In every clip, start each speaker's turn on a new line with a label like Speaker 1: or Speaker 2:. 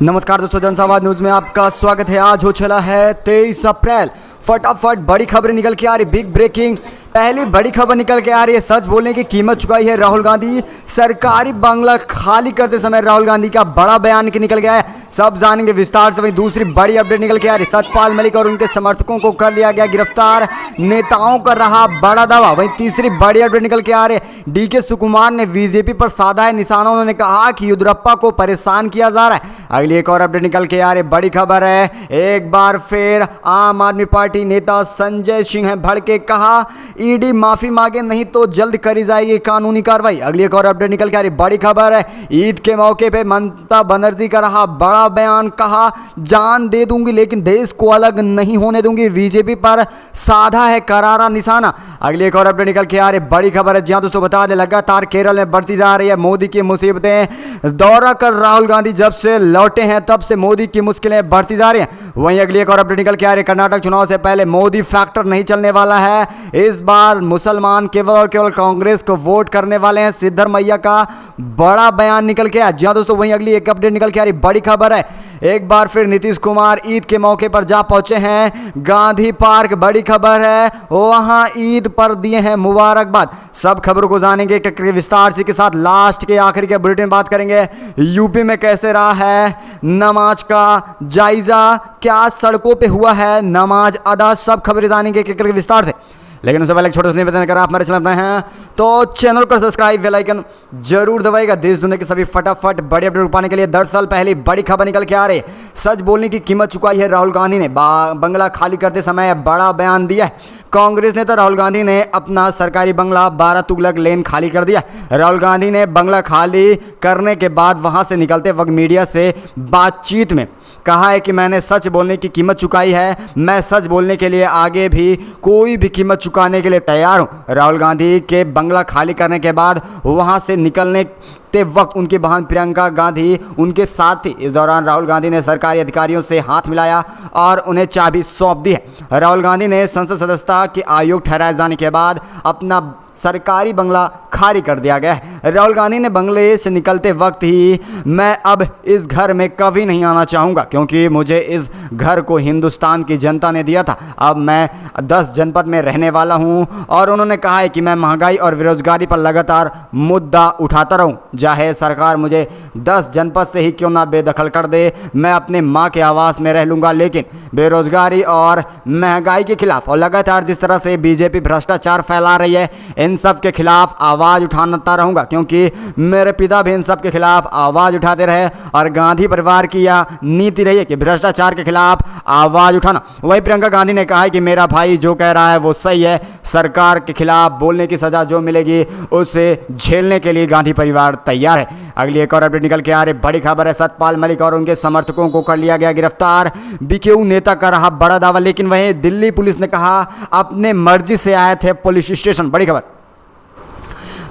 Speaker 1: नमस्कार दोस्तों, जनसंवाद न्यूज में आपका स्वागत है। आज हो चला है 23 अप्रैल। फटाफट बड़ी खबरें निकल के आ रही, बिग ब्रेकिंग। पहली बड़ी खबर निकल के आ रही है, सच बोलने की कीमत चुकाई है राहुल गांधी। सरकारी बंगला खाली करते समय राहुल गांधी का बड़ा बयान निकल गया है, सब जानेंगे विस्तार से। वहीं दूसरी बड़ी अपडेट निकल के आ रही, सतपाल मलिक और उनके समर्थकों को कर लिया गया गिरफ्तार, नेताओं का रहा बड़ा दावा। वहीं तीसरी बड़ी अपडेट निकल के आ रही है, डीके सुकुमार ने बीजेपी पर साधा है निशाना। उन्होंने कहा कि येदियुरप्पा को परेशान किया जा रहा है। अगली एक और अपडेट निकल के आ रही, बड़ी खबर है, एक बार फिर आम आदमी पार्टी नेता संजय सिंह हैं भड़के, कहा ईडी माफी मांगे नहीं तो जल्द करी जाएगी कानूनी कार्रवाई। अगली एक और अपडेट निकल के आ रही, बड़ी खबर है, ईद के मौके पे ममता बनर्जी का रहा बड़ा बयान, कहा जान दे दूंगी लेकिन देश को अलग नहीं होने दूंगी, बीजेपी पर साधा है करारा निशाना। अगली एक और अपडेट निकल के आ रही, बड़ी खबर है, जहां दोस्तों बता दें लगातार केरल में बढ़ती जा रही है मोदी की मुसीबतें। दौरा कर राहुल गांधी जब से लौटे हैं तब से मोदी की मुश्किलें बढ़ती जा रही हैं। वहीं अगली एक और अपडेट निकल के आ रही, कर्नाटक चुनाव से पहले मोदी फैक्टर नहीं चलने वाला है। इस बार मुसलमान केवल और केवल कांग्रेस को वोट करने वाले हैं, सिद्धरमैया का बड़ा बयान निकल के आया। जी हां दोस्तों, वहीं अगली एक अपडेट निकल के आ रही, बड़ी खबर है, एक बार फिर नीतीश कुमार ईद के मौके पर जा पहुंचे हैं गांधी पार्क। बड़ी खबर है, वहां ईद पर दिए हैं मुबारकबाद। सब खबरों को जानेंगे विस्तार से के साथ, लास्ट के आखिर के बुलेटिन बात करेंगे। यूपी में कैसे रहा है नमाज का जायजा, क्या सड़कों पे हुआ है नमाज अदा, सब खबरें जानेंगे विस्तार से। लेकिन उससे पहले एक छोटा सा निवेदन, अगर आप हमारे चैनल पर हैं तो चैनल को सब्सक्राइब, बेल आइकन जरूर दबाइएगा देश दुनिया के सभी फटाफट बड़े अपडेट पाने के लिए। दरअसल पहली बड़ी खबर निकल के आ रही, सच बोलने की कीमत चुकाई है राहुल गांधी ने। बंगला खाली करते समय बड़ा बयान दिया है। कांग्रेस नेता राहुल गांधी ने अपना सरकारी बंगला 12 तुगलक लेन खाली कर दिया। राहुल गांधी ने बंगला खाली करने के बाद वहां से निकलते वक्त मीडिया से बातचीत में कहा है कि मैंने सच बोलने की कीमत चुकाई है, मैं सच बोलने के लिए आगे भी कोई भी कीमत चुकाने के लिए तैयार हूं। राहुल गांधी के बंगला खाली करने के बाद वहां से निकलने ते वक्त उनकी बहन प्रियंका गांधी उनके साथ थी। इस दौरान राहुल गांधी ने सरकारी अधिकारियों से हाथ मिलाया और उन्हें चाबी सौंप दी है। राहुल गांधी ने संसद सदस्यता के आयोग ठहराए जाने के बाद अपना सरकारी बंगला खाली कर दिया गया है। राहुल गांधी ने बंगले से निकलते वक्त ही, मैं अब इस घर में कभी नहीं आना चाहूँगा क्योंकि मुझे इस घर को हिंदुस्तान की जनता ने दिया था। अब मैं 10 जनपद में रहने वाला हूँ। और उन्होंने कहा है कि मैं महंगाई और बेरोजगारी पर लगातार मुद्दा उठाता रहूँ, चाहे सरकार मुझे 10 जनपद से ही क्यों ना बेदखल कर दे, मैं अपने माँ के आवास में रह लूँगा। लेकिन बेरोजगारी और महंगाई के खिलाफ और लगातार जिस तरह से बीजेपी भ्रष्टाचार फैला रही है, इन सब के खिलाफ आवाज़ उठाता रहूँगा क्योंकि मेरे पिता भी इन सब के खिलाफ आवाज़ उठाते रहे और गांधी परिवार की यह नीति रही है कि भ्रष्टाचार के खिलाफ आवाज़ उठाना। वहीं प्रियंका गांधी ने कहा है कि मेरा भाई जो कह रहा है वो सही है, सरकार के खिलाफ बोलने की सज़ा जो मिलेगी उसे झेलने के लिए गांधी परिवार तैयार है। अगली एक और अपडेट निकल के आ रही, बड़ी खबर है, सतपाल मलिक और उनके समर्थकों को कर लिया गया गिरफ्तार। बीकेयू नेता का रहा बड़ा दावा, लेकिन वहीं दिल्ली पुलिस ने कहा अपने मर्जी से आए थे पुलिस स्टेशन। बड़ी खबर,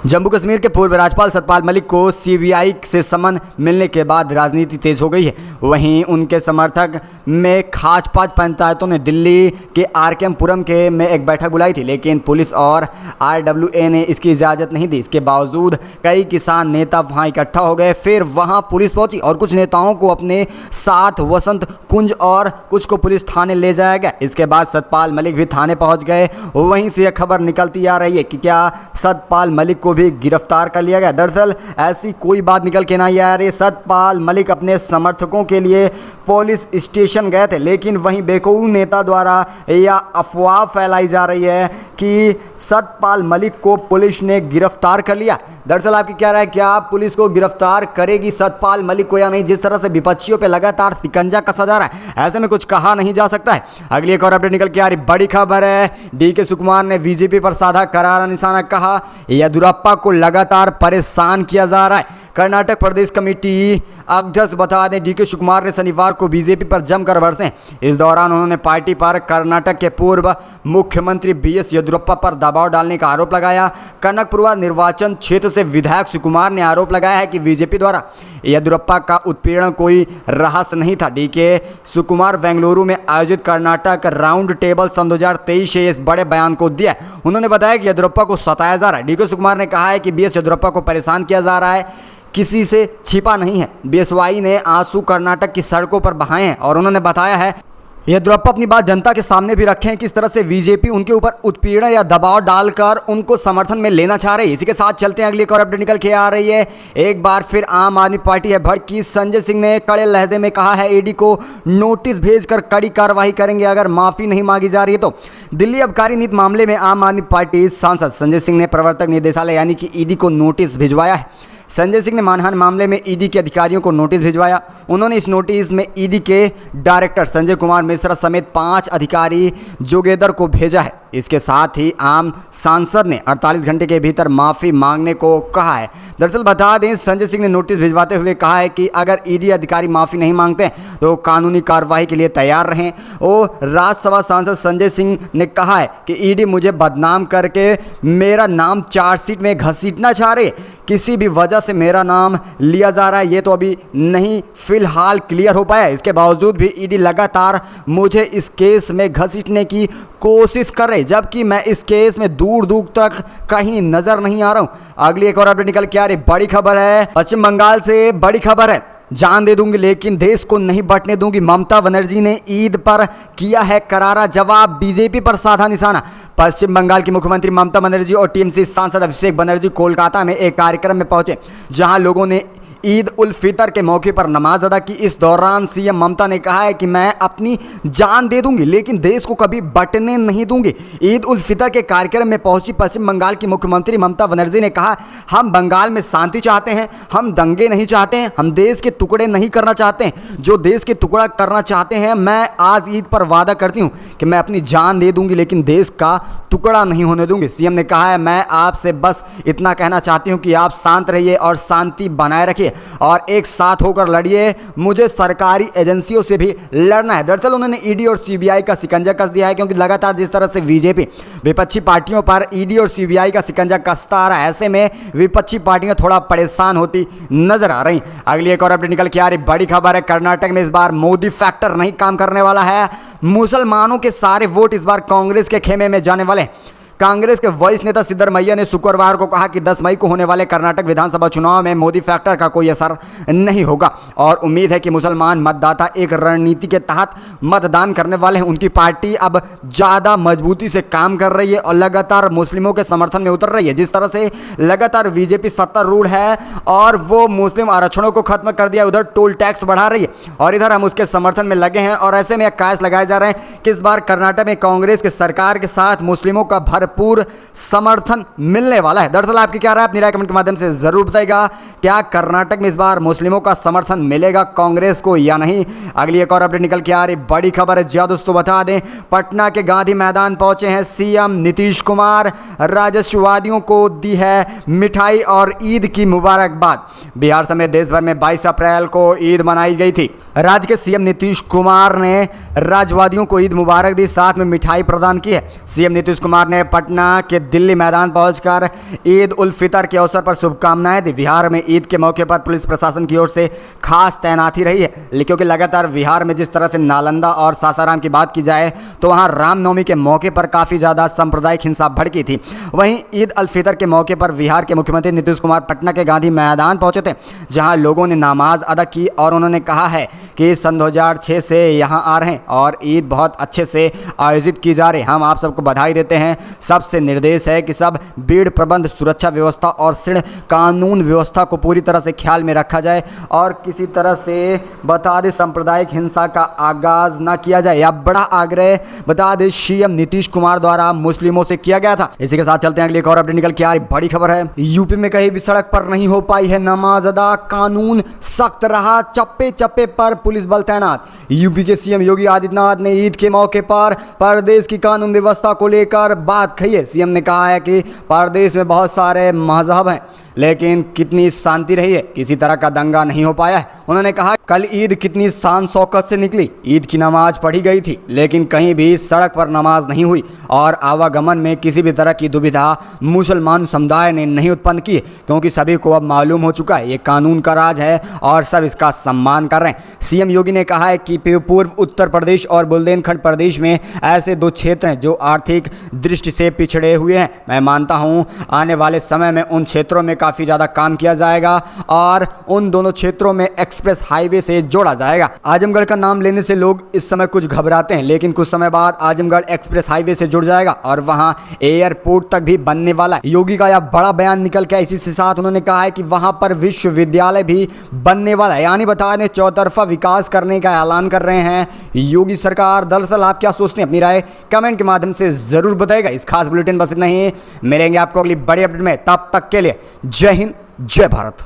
Speaker 1: जम्मू कश्मीर के पूर्व राज्यपाल सतपाल मलिक को सीबीआई से समन मिलने के बाद राजनीति तेज हो गई है। वहीं उनके समर्थक में खास 5 पंचायतों ने दिल्ली के आरकेएम पुरम के में एक बैठक बुलाई थी, लेकिन पुलिस और आरडब्ल्यूए ने इसकी इजाज़त नहीं दी। इसके बावजूद कई किसान नेता वहां इकट्ठा हो गए। फिर वहां पुलिस पहुंची और कुछ नेताओं को अपने साथ वसंत कुंज और कुछ को पुलिस थाने ले जाया गया। इसके बाद सतपाल मलिक भी थाने पहुंच गए। वहीं से यह खबर निकलती आ रही है कि क्या सतपाल मलिक को भी गिरफ्तार कर लिया गया। दरअसल ऐसी कोई बात निकल के नहीं आ रही। सतपाल मलिक अपने समर्थकों के लिए पुलिस स्टेशन गए थे, लेकिन वहीं बेकूफ नेता द्वारा यह अफवाह फैलाई जा रही है कि सतपाल मलिक को पुलिस ने गिरफ्तार कर लिया। दरअसल आपकी क्या राय है, क्या पुलिस को गिरफ्तार करेगी सतपाल मलिक को या नहीं? जिस तरह से विपक्षियों पे लगातार शिकंजा कसा जा रहा है, ऐसे में कुछ कहा नहीं जा सकता है। अगली एक और अपडेट निकल के आ रही, बड़ी खबर है, डीके सुकुमार ने बीजेपी पर साधा करारा निशाना, कहा येदियुरप्पा को लगातार परेशान किया जा रहा है। कर्नाटक प्रदेश कमेटी अध्यक्ष बता दें, डीके शिवकुमार ने शनिवार को बीजेपी पर जमकर बरसे। इस दौरान उन्होंने पार्टी पर कर्नाटक के पूर्व मुख्यमंत्री बीएस येदियुरप्पा पर दबाव डालने का आरोप लगाया। कनकपुरा निर्वाचन क्षेत्र से विधायक शिवकुमार ने आरोप लगाया है कि बीजेपी द्वारा येदियुरप्पा का उत्पीड़न कोई रहस्य नहीं था। डीके सुकुमार बेंगलुरु में आयोजित कर्नाटक राउंड टेबल सन 2023 से इस बड़े बयान को दिया। उन्होंने बताया कि येदियुरप्पा को सताया जा रहा है। डीके सुकुमार ने कहा है कि बीएस येदियुरप्पा को परेशान किया जा रहा है, किसी से छिपा नहीं है। बीएसवाई ने आंसू कर्नाटक की सड़कों पर बहाए हैं और उन्होंने बताया है येदियुरप्पा अपनी बात जनता के सामने भी रखें किस तरह से बीजेपी उनके ऊपर उत्पीड़न या दबाव डालकर उनको समर्थन में लेना चाह रही है। इसी के साथ चलते हैं अगली एक और अपडेट निकल के आ रही है। एक बार फिर आम आदमी पार्टी है भड़की। संजय सिंह ने कड़े लहजे में कहा है ईडी को नोटिस भेजकर कड़ी कार्रवाई करेंगे अगर माफी नहीं मांगी जा रही है तो। दिल्ली आबकारी नीति मामले में आम आदमी पार्टी सांसद संजय सिंह ने प्रवर्तक निदेशालय यानी कि ईडी को नोटिस भिजवाया है। संजय सिंह ने मानहानि मामले में ईडी के अधिकारियों को नोटिस भिजवाया। उन्होंने इस नोटिस में ईडी के डायरेक्टर संजय कुमार मिश्रा समेत 5 अधिकारी जोगेदर को भेजा है। इसके साथ ही आम सांसद ने 48 घंटे के भीतर माफ़ी मांगने को कहा है। दरअसल बता दें संजय सिंह ने नोटिस भिजवाते हुए कहा है कि अगर ईडी अधिकारी माफ़ी नहीं मांगते तो कानूनी कार्रवाई के लिए तैयार रहें। और राज्यसभा सांसद संजय सिंह ने कहा है कि ईडी मुझे बदनाम करके मेरा नाम चार्जशीट में घसीटना चाह रहे, किसी भी वजह से मेरा नाम लिया जा रहा है ये तो अभी नहीं फिलहाल क्लियर हो पाया। इसके बावजूद भी ईडी लगातार मुझे इस केस में घसीटने की कोशिश कर रहे, जबकि मैं इस केस में दूर दूर तक कहीं नजर नहीं आ रहा हूं। अगली एक और अपडेट निकल के आ रही बड़ी खबर है पश्चिम बंगाल से। बड़ी खबर है जान दे दूंगी लेकिन देश को नहीं बंटने दूंगी। ममता बनर्जी ने ईद पर किया है करारा जवाब, बीजेपी पर साधा निशाना। पश्चिम बंगाल की मुख्यमंत्री ममता बनर्जी और टीएमसी सांसद अभिषेक बनर्जी कोलकाता में एक कार्यक्रम में पहुंचे जहां लोगों ने ईद उल फितर के मौके पर नमाज अदा की। इस दौरान सीएम ममता ने कहा है कि मैं अपनी जान दे दूंगी लेकिन देश को कभी बंटने नहीं दूंगी। ईद उल फितर के कार्यक्रम में पहुंची पश्चिम बंगाल की मुख्यमंत्री ममता बनर्जी ने कहा हम बंगाल में शांति चाहते हैं, हम दंगे नहीं चाहते हैं, हम देश के टुकड़े नहीं करना चाहते हैं। जो देश के टुकड़ा करना चाहते हैं मैं आज ईद पर वादा करती हूँ कि मैं अपनी जान दे दूंगी लेकिन देश का टुकड़ा नहीं होने दूंगी। सीएम ने कहा है मैं आपसे बस इतना कहना चाहती हूँ कि आप शांत रहिए और शांति बनाए रखिए और एक साथ होकर लड़िए, मुझे सरकारी एजेंसियों से भी लड़ना है। दरअसल उन्होंने ईडी और सीबीआई का शिकंजा कस दिया है क्योंकि लगातार जिस तरह से बीजेपी विपक्षी पार्टियों पर ईडी और सीबीआई का शिकंजा कसता आ रहा है, ऐसे में विपक्षी पार्टियां थोड़ा परेशान होती नजर आ रही। अगली एक और अपडेट निकल के आ रही बड़ी खबर है कर्नाटक में इस बार मोदी फैक्टर नहीं काम करने वाला है। मुसलमानों के सारे वोट इस बार कांग्रेस के खेमे में जाने वाले। कांग्रेस के वरिष्ठ नेता सिद्धरमैया ने शुक्रवार को कहा कि 10 मई को होने वाले कर्नाटक विधानसभा चुनाव में मोदी फैक्टर का कोई असर नहीं होगा और उम्मीद है कि मुसलमान मतदाता एक रणनीति के तहत मतदान करने वाले हैं। उनकी पार्टी अब ज़्यादा मजबूती से काम कर रही है और लगातार मुस्लिमों के समर्थन में उतर रही है। जिस तरह से लगातार बीजेपी सत्तारूढ़ है और वो मुस्लिम आरक्षणों को खत्म कर दिया, उधर टोल टैक्स बढ़ा रही है और इधर हम उसके समर्थन में लगे हैं और ऐसे में कयास लगाए जा रहे हैं कि इस बार कर्नाटक में कांग्रेस की सरकार के साथ मुस्लिमों का भरपूर समर्थन मिलने वाला है। दरअसल आपकी क्या राय, अपनी राय कमेंट के माध्यम से जरूर बताइएगा। क्या कर्नाटक में इस बार मुस्लिमों का समर्थन मिलेगा कांग्रेस को या नहीं। अगली एक और अपडेट निकल के आ रही बड़ी खबर है। जी दोस्तों बता दें पटना के गांधी मैदान पहुंचे हैं सीएम नीतीश कुमार। राजस्ववादियों को दी है मिठाई और ईद की मुबारकबाद। बिहार समेत देश भर में 22 अप्रैल को ईद मनाई गई थी। राज्य के सीएम नीतीश कुमार ने राज्यवादियों को ईद मुबारक दी, साथ में मिठाई प्रदान की है। सीएम नीतीश कुमार ने पटना के दिल्ली मैदान पहुंचकर ईद उल फितर के अवसर पर शुभकामनाएं दी। बिहार में ईद के मौके पर पुलिस प्रशासन की ओर से खास तैनाती रही है क्योंकि लगातार बिहार में जिस तरह से नालंदा और सासाराम की बात की जाए तो वहां रामनवमी के मौके पर काफ़ी ज़्यादा सांप्रदायिक हिंसा भड़की थी। वहीं ईद उल फितर के मौके पर बिहार के मुख्यमंत्री नीतीश कुमार पटना के गांधी मैदान पहुंचे थे जहां लोगों ने नमाज अदा की और उन्होंने कहा है कि सन 2006 से यहां आ रहे हैं और ईद बहुत अच्छे से आयोजित की जा रही है। हम आप सबको बधाई देते हैं। सबसे निर्देश है कि सब भीड़ प्रबंध, सुरक्षा व्यवस्था और ऋण कानून व्यवस्था को पूरी तरह से ख्याल में रखा जाए और किसी तरह से बता दें सांप्रदायिक हिंसा का आगाज ना किया जाए। यह बड़ा आग्रह बता दें सीएम नीतीश कुमार द्वारा मुस्लिमों से किया गया था। इसी के साथ चलते हैं अगली एक और अपडेट निकल के आ रही बड़ी खबर है। यूपी में कहीं भी सड़क पर नहीं हो पाई है नमाज अदा, कानून सख्त रहा, चप्पे चप्पे पर पुलिस बल तैनात। यूपी के सीएम योगी आदित्यनाथ ने ईद के मौके पर प्रदेश की कानून व्यवस्था को लेकर बात कही है। सीएम ने कहा है कि प्रदेश में बहुत सारे मजहब हैं लेकिन कितनी शांति रही है, किसी तरह का दंगा नहीं हो पाया है। उन्होंने कहा कल ईद कितनी शान शौकत से निकली, ईद की नमाज पढ़ी गई थी लेकिन कहीं भी सड़क पर नमाज नहीं हुई और आवागमन में किसी भी तरह की दुविधा मुसलमान समुदाय ने नहीं उत्पन्न की, क्योंकि सभी को अब मालूम हो चुका है ये कानून का राज है और सब इसका सम्मान कर रहे हैं। सीएम योगी ने कहा है कि पूर्व उत्तर प्रदेश और बुंदेलखंड प्रदेश में ऐसे दो क्षेत्र हैं जो आर्थिक दृष्टि से पिछड़े हुए हैं। मैं मानता हूं आने वाले समय में उन क्षेत्रों में काफ़ी ज़्यादा काम किया जाएगा और उन दोनों क्षेत्रों में एक्सप्रेस हाईवे से जोड़ा जाएगा। आजमगढ़ का नाम लेने से लोग इस समय कुछ घबराते हैं, लेकिन कुछ समय बाद आजमगढ़ एक्सप्रेस हाईवे से जुड़ जाएगा और वहां एयरपोर्ट तक भी बनने वाला है। योगी का यह बड़ा बयान निकल के इसी के साथ उन्होंने कहा है कि वहां पर विश्वविद्यालय भी बनने वाला है, यानी बता दें चौतरफा विकास करने का ऐलान कर रहे हैं योगी सरकार। दरअसल आप क्या सोचते हैं, अपनी राय कमेंट के माध्यम से जरूर बताएगा। इस खास बुलेटिन बस इतना ही, मिलेंगे आपको अगली बड़ी अपडेट में, तब तक के लिए जय हिंद जय भारत।